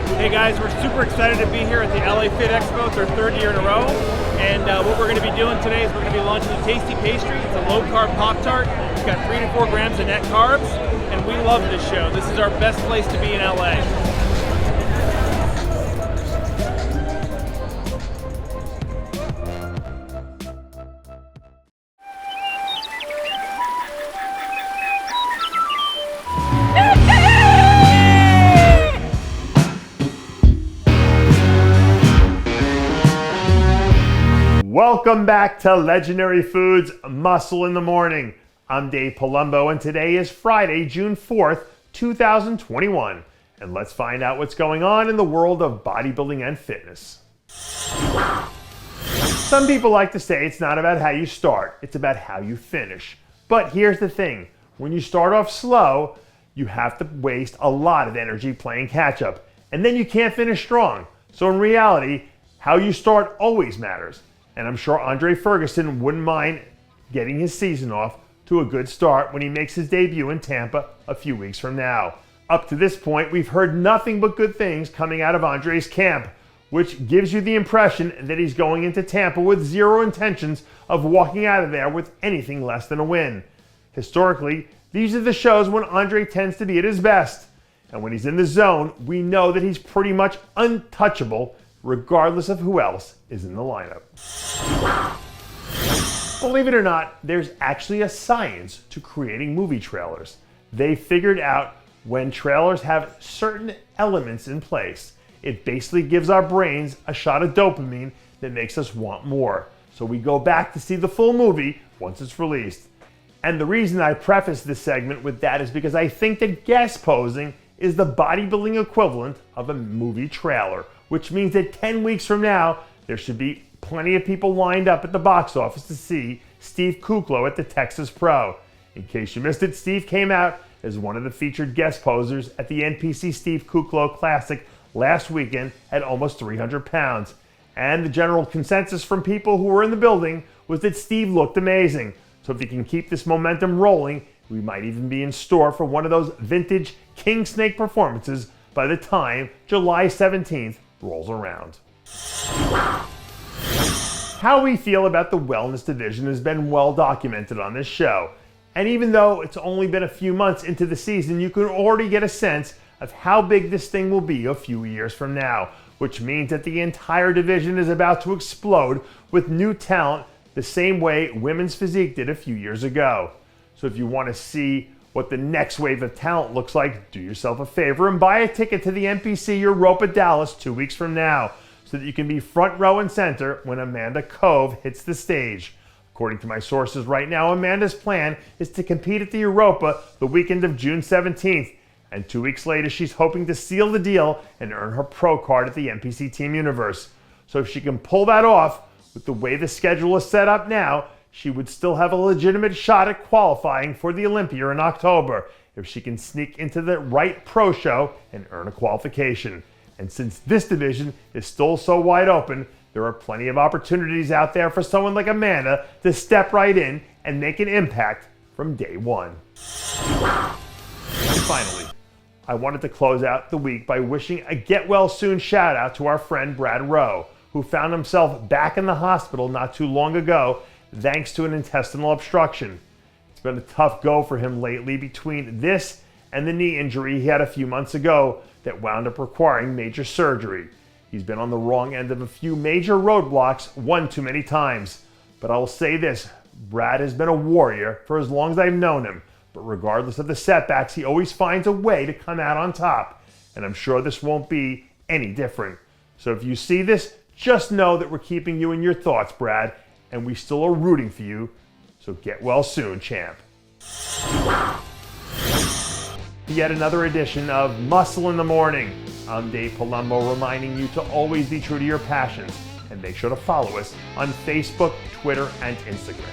Hey guys, we're super excited to be here at the LA Fit Expo. It's our third year in a row. And what we're going to be doing today is we're going to be launching the Tasty Pastry. It's a low-carb Pop-Tart. It's got 3 to 4 grams of net carbs. And we love this show. This is our best place to be in LA. Welcome back to Legendary Foods Muscle in the Morning. I'm Dave Palumbo and today is Friday, June 4th, 2021. And let's find out what's going on in the world of bodybuilding and fitness. Some people like to say it's not about how you start, it's about how you finish. But here's the thing, when you start off slow, you have to waste a lot of energy playing catch up. And then you can't finish strong. So in reality, how you start always matters. And I'm sure Andre Ferguson wouldn't mind getting his season off to a good start when he makes his debut in Tampa a few weeks from now. Up to this point, we've heard nothing but good things coming out of Andre's camp, which gives you the impression that he's going into Tampa with zero intentions of walking out of there with anything less than a win. Historically, these are the shows when Andre tends to be at his best. And when he's in the zone, we know that he's pretty much untouchable regardless of who else is in the lineup. Believe it or not, there's actually a science to creating movie trailers. They figured out when trailers have certain elements in place, it basically gives our brains a shot of dopamine that makes us want more. So we go back to see the full movie once it's released. And the reason I preface this segment with that is because I think that guest posing is the bodybuilding equivalent of a movie trailer, which means that 10 weeks from now, there should be plenty of people lined up at the box office to see Steve Kuclo at the Texas Pro. In case you missed it, Steve came out as one of the featured guest posers at the NPC Steve Kuclo Classic last weekend at almost 300 pounds. And the general consensus from people who were in the building was that Steve looked amazing. So if he can keep this momentum rolling, we might even be in store for one of those vintage King Snake performances by the time July 17th rolls around. How we feel about the wellness division has been well documented on this show. And even though it's only been a few months into the season, you can already get a sense of how big this thing will be a few years from now, which means that the entire division is about to explode with new talent the same way women's physique did a few years ago. So if you want to see what the next wave of talent looks like, do yourself a favor and buy a ticket to the NPC Europa Dallas 2 weeks from now so that you can be front row and center when Amanda Cove hits the stage. According to my sources right now, Amanda's plan is to compete at the Europa the weekend of June 17th. And 2 weeks later, she's hoping to seal the deal and earn her pro card at the NPC Team Universe. So if she can pull that off, with the way the schedule is set up now, she would still have a legitimate shot at qualifying for the Olympia in October if she can sneak into the right pro show and earn a qualification. And since this division is still so wide open, there are plenty of opportunities out there for someone like Amanda to step right in and make an impact from day one. And finally, I wanted to close out the week by wishing a get well soon shout out to our friend Brad Rowe, who found himself back in the hospital not too long ago thanks to an intestinal obstruction. It's been a tough go for him lately between this and the knee injury he had a few months ago that wound up requiring major surgery. He's been on the wrong end of a few major roadblocks one too many times. But I will say this, Brad has been a warrior for as long as I've known him. But regardless of the setbacks, he always finds a way to come out on top. And I'm sure this won't be any different. So if you see this, just know that we're keeping you in your thoughts, Brad, and we still are rooting for you. So get well soon, champ. Yet another edition of Muscle in the Morning. I'm Dave Palumbo, reminding you to always be true to your passions and make sure to follow us on Facebook, Twitter, and Instagram.